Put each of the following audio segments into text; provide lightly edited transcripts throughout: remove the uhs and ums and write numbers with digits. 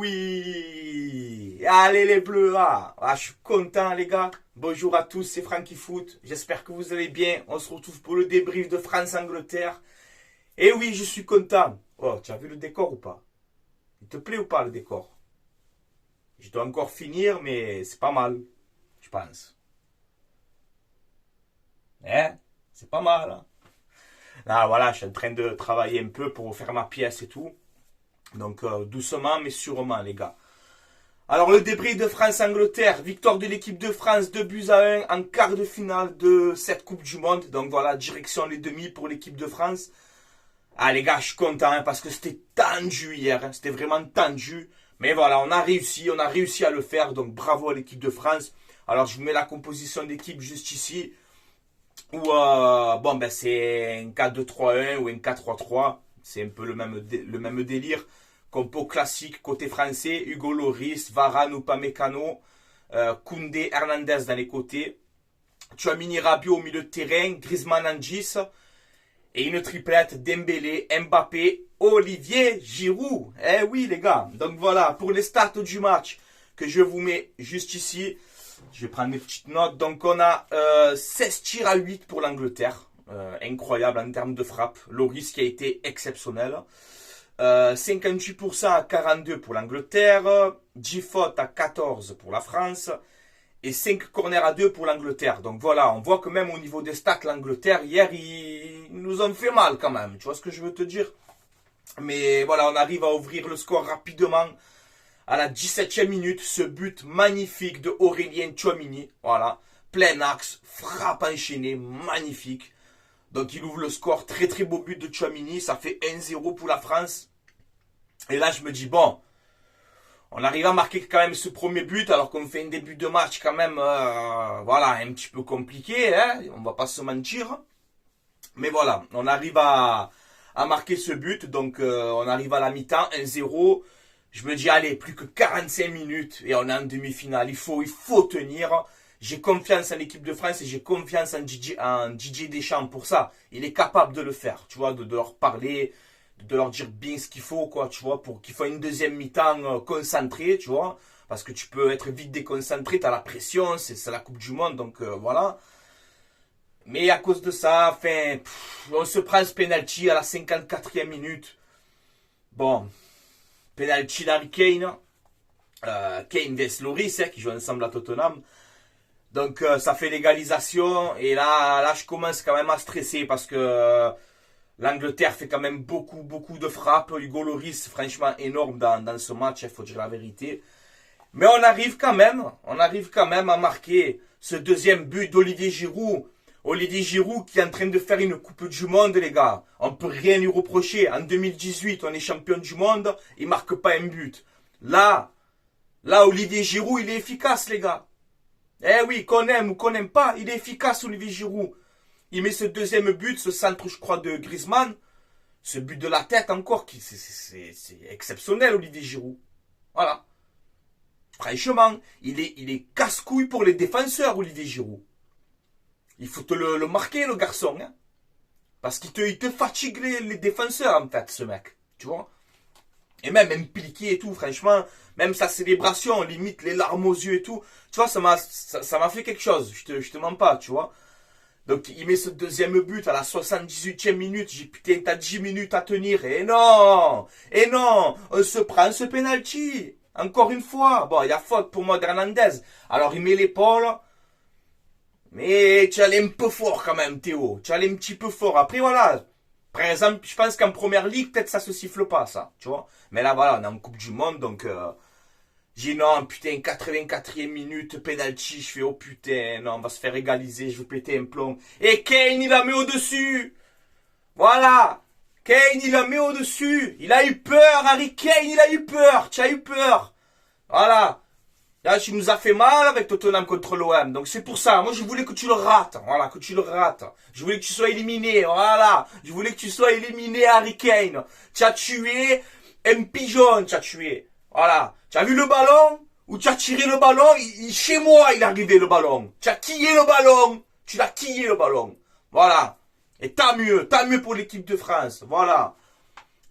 oui! Allez les Bleus, je suis content les gars. Bonjour à tous, c'est Francky Foot. J'espère que vous allez bien. On se retrouve pour le débrief de France-Angleterre. Et oui, je suis content. Oh, tu as vu le décor ou pas? Il te plaît ou pas le décor? Je dois encore finir, mais c'est pas mal, je pense. Hein? C'est pas mal. Hein? Là, voilà, je suis en train de travailler un peu pour faire ma pièce et tout. Donc, doucement, mais sûrement, les gars. Alors, le débrief de France-Angleterre. Victoire de l'équipe de France, 2-1 en quart de finale de cette Coupe du Monde. Donc, voilà, direction les demi pour l'équipe de France. Ah, les gars, je suis content hein, parce que c'était tendu hier. Hein, c'était vraiment tendu. Mais voilà, on a réussi à le faire. Donc, bravo à l'équipe de France. Alors, je vous mets la composition d'équipe juste ici. Où, c'est un 4-2-3-1 ou un 4-3-3. C'est un peu le même délire. Compo classique côté français. Hugo Lloris, Varane, Upamecano, Koundé, Hernandez dans les côtés. Tchouaméni, Rabiot au milieu de terrain. Griezmann, Angis. Et une triplette Dembélé, Mbappé, Olivier Giroud. Eh oui les gars. Donc voilà, pour les stats du match que je vous mets juste ici. Je vais prendre mes petites notes. Donc on a 16 tirs à 8 pour l'Angleterre. Incroyable en termes de frappe. Lloris qui a été exceptionnel. 58% à 42 pour l'Angleterre. 10 fautes à 14 pour la France. Et 5 corners à 2 pour l'Angleterre. Donc voilà, on voit que même au niveau des stats, l'Angleterre, hier, ils nous ont fait mal quand même. Tu vois ce que je veux te dire? Mais voilà, on arrive à ouvrir le score rapidement. À la 17e minute, ce but magnifique de Aurélien Tchouaméni. Voilà, plein axe, frappe enchaînée, magnifique. Donc il ouvre le score, très très beau but de Tchouaméni. Ça fait 1-0 pour la France. Et là, je me dis, bon... On arrive à marquer quand même ce premier but alors qu'on fait un début de match quand même, voilà, un petit peu compliqué, hein, on va pas se mentir. Mais voilà, on arrive à marquer ce but, donc on arrive à la mi-temps, 1-0. Je me dis, allez, plus que 45 minutes et on est en demi-finale, il faut tenir. J'ai confiance en l'équipe de France et j'ai confiance en Didier Deschamps pour ça. Il est capable de le faire, tu vois, de leur parler... de leur dire bien ce qu'il faut, quoi, tu vois, pour qu'ils fassent une deuxième mi-temps concentrée, tu vois, parce que tu peux être vite déconcentré, t'as la pression, c'est la Coupe du Monde, donc voilà. Mais à cause de ça, on se prend ce penalty à la 54e minute. Bon, penalty d'Harry Kane, Kane vs Lloris, qui jouent ensemble à Tottenham. Donc ça fait l'égalisation, et là je commence quand même à stresser, parce que... l'Angleterre fait quand même beaucoup de frappes. Hugo Lloris, franchement énorme dans ce match, il faut dire la vérité. Mais on arrive quand même à marquer ce deuxième but d'Olivier Giroud. Olivier Giroud qui est en train de faire une Coupe du Monde, les gars. On peut rien lui reprocher. En 2018, on est champion du monde, il marque pas un but. Là, Olivier Giroud, il est efficace, les gars. Eh oui, qu'on aime ou qu'on n'aime pas, il est efficace, Olivier Giroud. Il met ce deuxième but, ce centre, je crois, de Griezmann. Ce but de la tête encore, c'est exceptionnel, Olivier Giroud. Voilà. Franchement, il est casse-couille pour les défenseurs, Olivier Giroud. Il faut te le marquer, le garçon. Hein. Parce qu'il te fatigue les défenseurs, en fait, ce mec. Tu vois? Et même impliqué et tout, franchement, même sa célébration, limite les larmes aux yeux et tout. Tu vois, ça m'a fait quelque chose. Je te mens pas, tu vois. Donc il met ce deuxième but à la 78e minute. J'ai putain, t'as 10 minutes à tenir. Et non, on se prend ce penalty. Encore une fois. Bon, il y a faute pour moi d'Hernandez. Alors il met l'épaule. Mais tu allais un peu fort quand même, Théo. Tu allais un petit peu fort. Après voilà. Par exemple, je pense qu'en première ligue, peut-être ça se siffle pas, ça. Tu vois. Mais là voilà, on est en Coupe du Monde. Donc... j'ai non, putain, 84e minute, penalty, je fais oh putain, non, on va se faire égaliser, je vais péter un plomb. Et Kane, il la met au-dessus. Voilà. Kane, il la met au-dessus. Il a eu peur, Harry Kane, il a eu peur. Tu as eu peur. Voilà. Là, tu nous as fait mal avec Tottenham contre l'OM. Donc c'est pour ça. Moi, je voulais que tu le rates. Voilà, que tu le rates. Je voulais que tu sois éliminé. Voilà. Je voulais que tu sois éliminé, Harry Kane. Tu as tué un pigeon, tu as tué. Voilà. Tu as vu le ballon? Ou tu as tiré le ballon? Chez moi, il est arrivé le ballon. Tu as quillé le ballon. Tu l'as quillé le ballon. Voilà. Et tant mieux pour l'équipe de France. Voilà.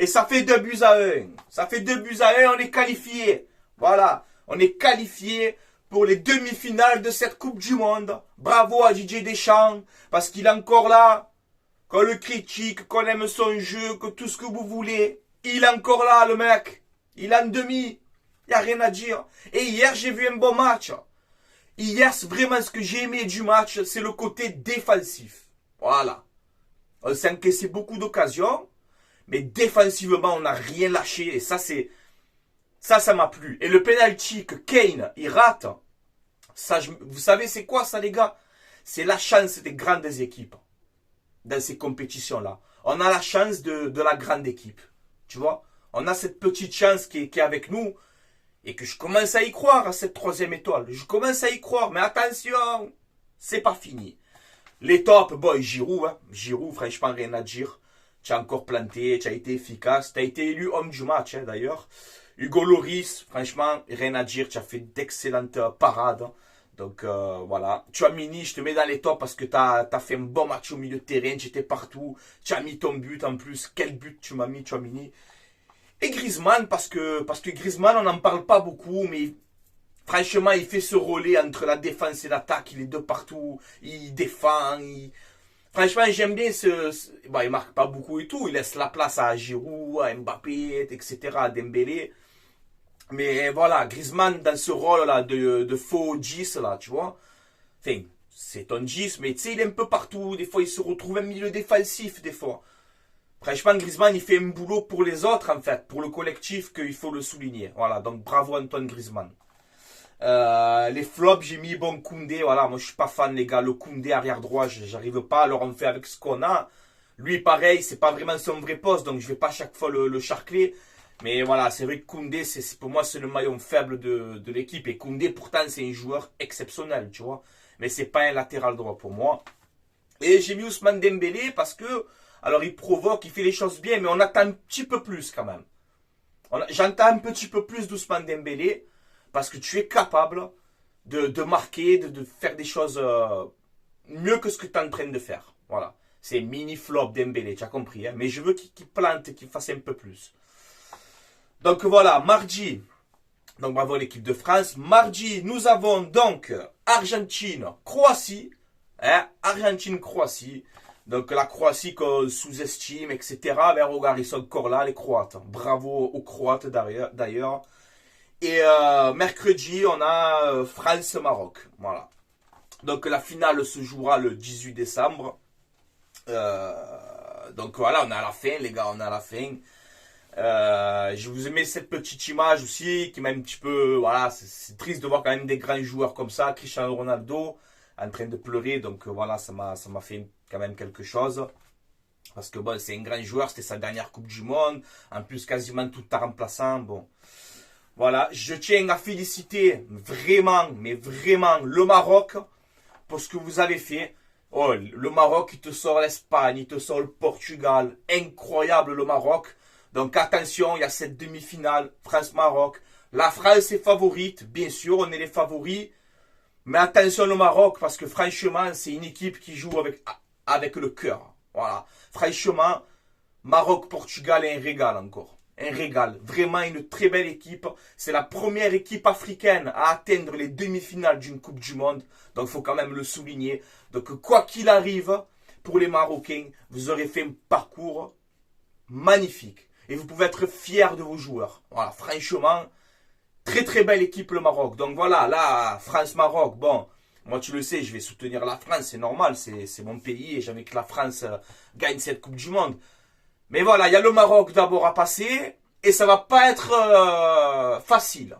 Et ça fait 2 buts à 1. Ça fait 2 buts à 1, on est qualifié. Voilà, on est qualifié pour les demi-finales de cette Coupe du Monde. Bravo à Didier Deschamps, parce qu'il est encore là. Qu'on le critique, qu'on aime son jeu, que tout ce que vous voulez. Il est encore là, le mec. Il est en demi. Il n'y a rien à dire. Et hier, j'ai vu un bon match. Hier, vraiment, ce que j'ai aimé du match, c'est le côté défensif. Voilà. On s'est encaissé beaucoup d'occasions, mais défensivement, on n'a rien lâché. Et ça, ça m'a plu. Et le penalty que Kane, il rate, ça, vous savez, c'est quoi ça, les gars? C'est la chance des grandes équipes dans ces compétitions-là. On a la chance de la grande équipe. Tu vois? On a cette petite chance qui est avec nous. Et que je commence à y croire à cette 3e étoile. Je commence à y croire. Mais attention, c'est pas fini. Les tops, boy, Giroud. Hein. Giroud, franchement, rien à dire. Tu as encore planté, tu as été efficace. Tu as été élu homme du match, hein, d'ailleurs. Hugo Lloris, franchement, rien à dire. Tu as fait d'excellentes parades. Donc, voilà. Tchouaméni, je te mets dans les tops parce que tu as fait un bon match au milieu de terrain. Tu étais partout. Tu as mis ton but en plus. Quel but tu m'as mis, Tchouaméni. Et Griezmann, parce que Griezmann, on n'en parle pas beaucoup, mais franchement, il fait ce relais entre la défense et l'attaque. Il est de partout. Il défend. Franchement, j'aime bien bon, il marque pas beaucoup et tout. Il laisse la place à Giroud, à Mbappé, etc., à Dembélé. Mais voilà, Griezmann dans ce rôle-là de faux 10, là, tu vois. Enfin, c'est un 10, mais tu sais, il est un peu partout. Des fois, il se retrouve un milieu défensif, des fois. Franchement, Griezmann, il fait un boulot pour les autres, en fait, pour le collectif, qu'il faut le souligner. Voilà, donc bravo Antoine Griezmann. Les flops, j'ai mis bon Koundé, voilà, moi je suis pas fan, les gars. Le Koundé arrière droit, j'arrive pas, alors on fait avec ce qu'on a. Lui, pareil, c'est pas vraiment son vrai poste, donc je vais pas chaque fois le charcler. Mais voilà, c'est vrai que Koundé, pour moi, c'est le maillon faible de l'équipe. Et Koundé, pourtant, c'est un joueur exceptionnel, tu vois. Mais c'est pas un latéral droit pour moi. Et j'ai mis Ousmane Dembélé parce que, alors il provoque, il fait les choses bien, mais on attend un petit peu plus quand même. J'entends un petit peu plus d'Ousmane Dembélé parce que tu es capable de marquer, de faire des choses mieux que ce que tu es en train de faire. Voilà. C'est mini flop Dembélé, tu as compris. Hein, mais je veux qu'il plante, qu'il fasse un peu plus. Donc voilà, mardi. Donc bravo l'équipe de France. Mardi, nous avons donc Argentine-Croatie. Hein, Argentine-Croatie. Donc la Croatie qu'on sous-estime, etc. Mais regarde, ils sont encore là, les Croates. Bravo aux Croates d'ailleurs. Et mercredi, on a France-Maroc. Voilà. Donc la finale se jouera le 18 décembre. Donc voilà, on est à la fin, les gars, on est à la fin. Je vous ai mis cette petite image aussi qui m'a un petit peu... Voilà, c'est triste de voir quand même des grands joueurs comme ça. Cristiano Ronaldo en train de pleurer. Donc voilà, ça m'a fait quand même quelque chose. Parce que bon, c'est un grand joueur, c'était sa dernière Coupe du Monde. En plus, quasiment tout en remplaçant. Bon, voilà, je tiens à féliciter vraiment, mais vraiment, le Maroc pour ce que vous avez fait. Oh, le Maroc, il te sort l'Espagne, il te sort le Portugal. Incroyable le Maroc. Donc attention, il y a cette demi-finale, France-Maroc. La France est favorite, bien sûr, on est les favoris. Mais attention le Maroc, parce que franchement, c'est une équipe qui joue avec le cœur. Voilà. Franchement, Maroc-Portugal est un régal encore. Un régal. Vraiment une très belle équipe. C'est la première équipe africaine à atteindre les demi-finales d'une Coupe du Monde. Donc il faut quand même le souligner. Donc quoi qu'il arrive, pour les Marocains, vous aurez fait un parcours magnifique. Et vous pouvez être fiers de vos joueurs. Voilà, franchement, très très belle équipe le Maroc. Donc voilà, là, France-Maroc, bon, moi tu le sais, je vais soutenir la France, c'est normal, c'est mon pays et j'aimerais que la France gagne cette Coupe du Monde. Mais voilà, il y a le Maroc d'abord à passer et ça va pas être facile.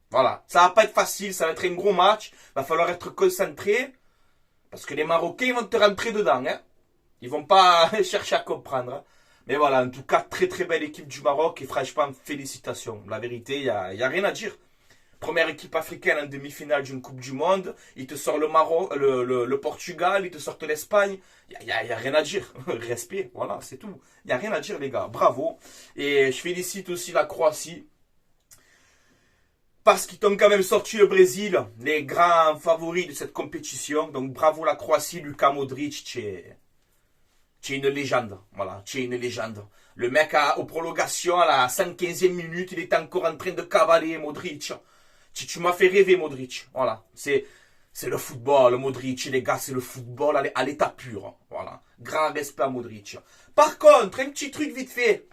Voilà, ça va pas être facile, ça va être un gros match, va falloir être concentré parce que les Marocains ils vont te rentrer dedans. Hein. Ils vont pas chercher à comprendre. Hein. Mais voilà, en tout cas, très très belle équipe du Maroc et franchement, félicitations. La vérité, il n'y a rien à dire. Première équipe africaine en demi-finale d'une Coupe du Monde. Il te sort le Maroc, le Portugal, il te sort l'Espagne. Il n'y a rien à dire. Respect, voilà, c'est tout. Il n'y a rien à dire, les gars. Bravo. Et je félicite aussi la Croatie. Parce qu'ils t'ont quand même sorti le Brésil, les grands favoris de cette compétition. Donc bravo la Croatie, Luka Modric, tu es une légende. Voilà, tu es une légende. Le mec, aux prolongations, à la 115e minute, il est encore en train de cavaler, Modric. Tu m'as fait rêver, Modric. Voilà, c'est le football, Modric, les gars, c'est le football à l'état pur. Voilà, grand respect à Modric. Par contre, un petit truc vite fait.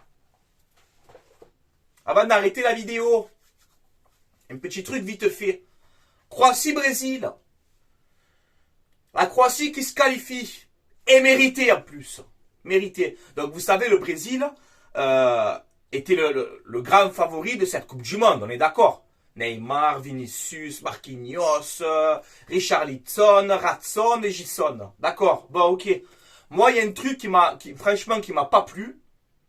Avant d'arrêter la vidéo, un petit truc vite fait. Croatie-Brésil. La Croatie qui se qualifie. Et mérité en plus. Mérité. Donc vous savez, le Brésil était le grand favori de cette Coupe du Monde. On est d'accord. Neymar, Vinicius, Marquinhos, Richarlison, Ratson et Gisson. D'accord. Bon, ok. Moi, il y a un truc franchement, qui m'a pas plu.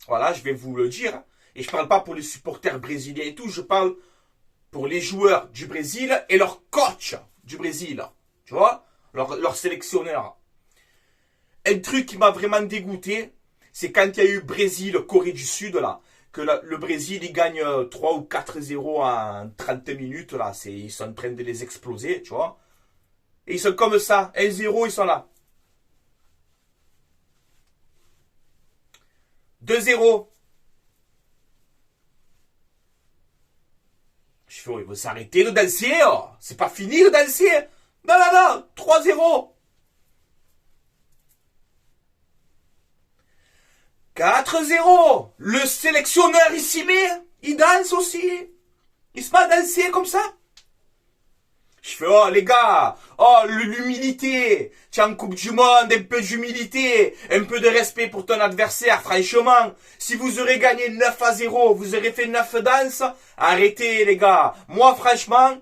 Voilà, je vais vous le dire. Et je parle pas pour les supporters brésiliens et tout. Je parle pour les joueurs du Brésil et leur coach du Brésil. Tu vois, leur sélectionneur. Un truc qui m'a vraiment dégoûté, c'est quand il y a eu Brésil-Corée du Sud, là, que le Brésil, il gagne 3 ou 4-0 en 30 minutes, là, ils sont en train de les exploser, tu vois. Et ils sont comme ça, 1-0, ils sont là. 2-0. Je fais, il faut s'arrêter de danser, oh. C'est pas fini de danser. Non, non, non, 3-0. 4-0. Le sélectionneur, il s'y met. Il danse aussi. Il se met à danser comme ça. Je fais, oh les gars, oh l'humilité. Tu es en Coupe du Monde, un peu d'humilité, un peu de respect pour ton adversaire, franchement. Si vous aurez gagné 9-0, vous aurez fait 9 danses, arrêtez les gars. Moi franchement,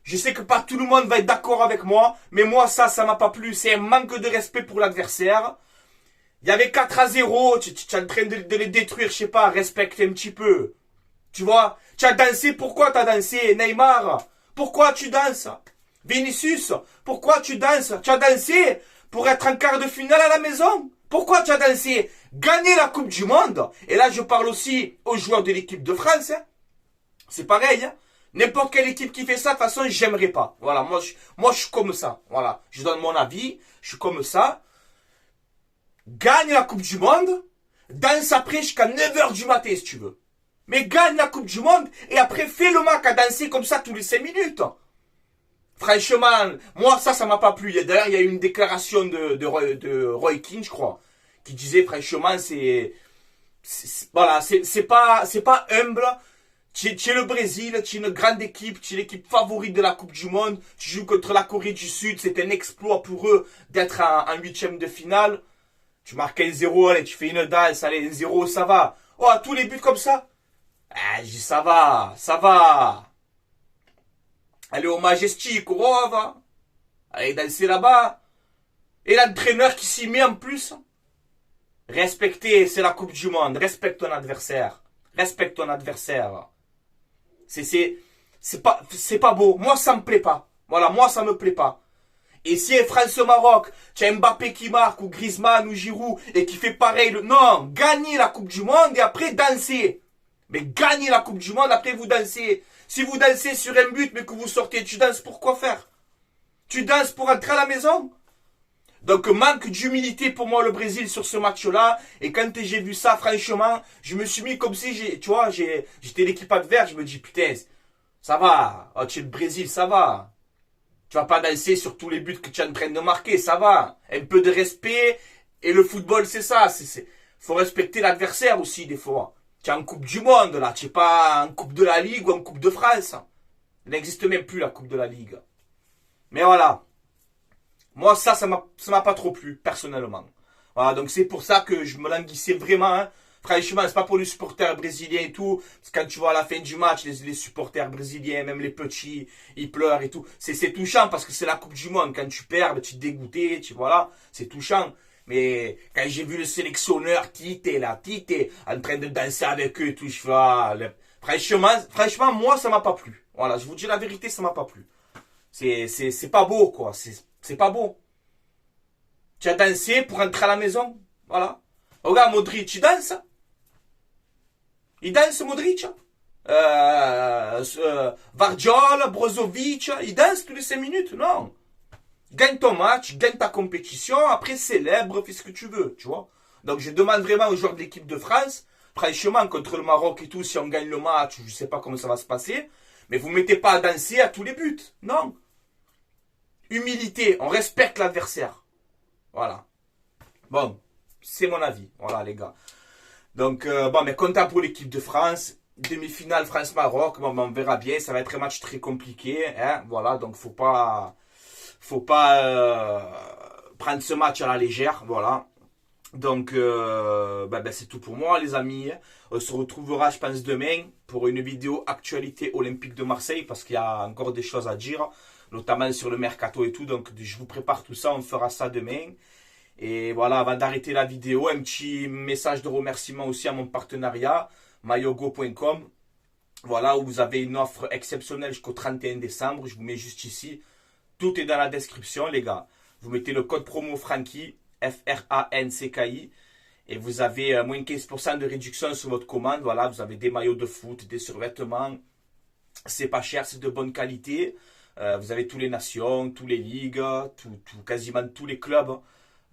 je sais que pas tout le monde va être d'accord avec moi, mais moi ça m'a pas plu. C'est un manque de respect pour l'adversaire. Il y avait 4-0, tu es en train de les détruire, je sais pas, respecte un petit peu. Tu vois, tu as dansé, pourquoi tu as dansé, Neymar? Pourquoi tu danses? Vinicius, pourquoi tu danses? Tu as dansé pour être en quart de finale à la maison? Pourquoi tu as dansé? Gagner la Coupe du Monde. Et là, je parle aussi aux joueurs de l'équipe de France. Hein. C'est pareil. Hein. N'importe quelle équipe qui fait ça, de toute façon, j'aimerais pas. Voilà, moi, je suis comme ça. Voilà, je donne mon avis, je suis comme ça. Gagne la Coupe du Monde, danse après jusqu'à 9h du matin si tu veux. Mais gagne la Coupe du Monde et après fais le match à danser comme ça tous les 5 minutes. Franchement, moi ça m'a pas plu. D'ailleurs, il y a eu une déclaration de Roy Keane, je crois, qui disait franchement voilà, c'est pas humble. Tu es le Brésil, tu es une grande équipe, tu es l'équipe favorite de la Coupe du Monde. Tu joues contre la Corée du Sud, c'est un exploit pour eux d'être en 8e de finale. Tu marques 1-0, allez, tu fais une danse, allez, 1-0, ça va. Oh, à tous les buts comme ça. Ah, je dis, ça va, ça va. Allez au Majestic, au Rova. Allez danser là-bas. Et l'entraîneur qui s'y met en plus. Respectez, c'est la Coupe du Monde. Respecte ton adversaire. Respecte ton adversaire. C'est pas beau. Moi, ça me plaît pas. Voilà, moi, ça me plaît pas. Et si France-Maroc, tu as Mbappé qui marque, ou Griezmann, ou Giroud, et qui fait pareil, non, gagnez la Coupe du Monde et après dansez. Mais gagnez la Coupe du Monde, après vous dansez. Si vous dansez sur un but, mais que vous sortez, tu danses pour quoi faire? Tu danses pour entrer à la maison? Donc manque d'humilité pour moi le Brésil sur ce match-là. Et quand j'ai vu ça, franchement, je me suis mis comme si j'étais l'équipe adverse. Je me dis, putain, ça va, oh, tu es le Brésil, ça va. Tu vas pas danser sur tous les buts que tu es en train de marquer, ça va. Un peu de respect. Et le football, c'est ça. Faut respecter l'adversaire aussi, des fois. Tu es en Coupe du Monde, là. Tu n'es pas en Coupe de la Ligue ou en Coupe de France. Il n'existe même plus, la Coupe de la Ligue. Mais voilà. Moi, ça m'a pas trop plu, personnellement. Voilà, donc c'est pour ça que je me languissais vraiment, hein. Franchement, c'est pas pour les supporters brésiliens et tout. Parce que quand tu vois à la fin du match, les supporters brésiliens, même les petits, ils pleurent et tout. C'est touchant parce que c'est la Coupe du Monde. Quand tu perds, tu es dégoûté, voilà. C'est touchant. Mais quand j'ai vu le sélectionneur Tite, en train de danser avec eux et tout, je fais, ah, franchement, moi, ça m'a pas plu. Voilà, je vous dis la vérité, ça m'a pas plu. C'est pas beau, quoi. C'est pas beau. Tu as dansé pour rentrer à la maison. Voilà. Regarde, Modric, il danse. Il danse, Modric. Vardiol, Brozovic, il danse tous les 5 minutes. Non. Gagne ton match, gagne ta compétition, après célèbre, fais ce que tu veux, tu vois. Donc je demande vraiment aux joueurs de l'équipe de France, franchement, contre le Maroc et tout, si on gagne le match, je ne sais pas comment ça va se passer, mais vous ne mettez pas à danser à tous les buts. Non. Humilité, on respecte l'adversaire. Voilà. Bon, c'est mon avis. Voilà, les gars. Donc, bon, mais content pour l'équipe de France. Demi-finale France-Maroc. Bon, on verra bien. Ça va être un match très compliqué. Hein, voilà, donc faut pas prendre ce match à la légère. Voilà. Donc, c'est tout pour moi, les amis. On se retrouvera, je pense, demain pour une vidéo actualité olympique de Marseille parce qu'il y a encore des choses à dire, notamment sur le mercato et tout. Donc, je vous prépare tout ça. On fera ça demain. Et voilà, avant d'arrêter la vidéo, un petit message de remerciement aussi à mon partenariat, mayogo.com. Voilà, où vous avez une offre exceptionnelle jusqu'au 31 décembre. Je vous mets juste ici. Tout est dans la description, les gars. Vous mettez le code promo Francky, F-R-A-N-C-K-I. Et vous avez moins 15% de réduction sur votre commande. Voilà, vous avez des maillots de foot, des survêtements. C'est pas cher, c'est de bonne qualité. Vous avez tous les nations, tous les ligues, quasiment tous les clubs.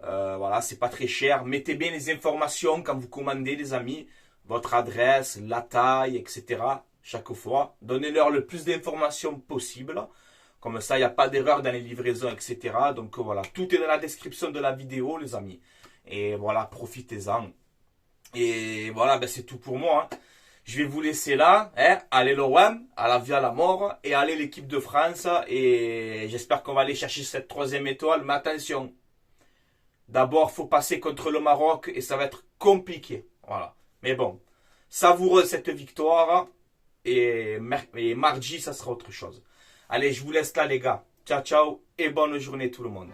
Voilà, c'est pas très cher. Mettez bien les informations quand vous commandez, les amis. Votre adresse, la taille, etc. Chaque fois. Donnez-leur le plus d'informations possible. Comme ça, il n'y a pas d'erreur dans les livraisons, etc. Donc voilà, tout est dans la description de la vidéo, les amis. Et voilà, profitez-en. Et voilà, c'est tout pour moi. Hein. Je vais vous laisser là. Hein. Allez l'OM, à la vie à la mort. Et allez l'équipe de France. Et j'espère qu'on va aller chercher cette 3e étoile. Mais attention. D'abord, il faut passer contre le Maroc et ça va être compliqué. Voilà. Mais bon, savoureux cette victoire. Et mardi, ça sera autre chose. Allez, je vous laisse là, les gars. Ciao, ciao et bonne journée tout le monde.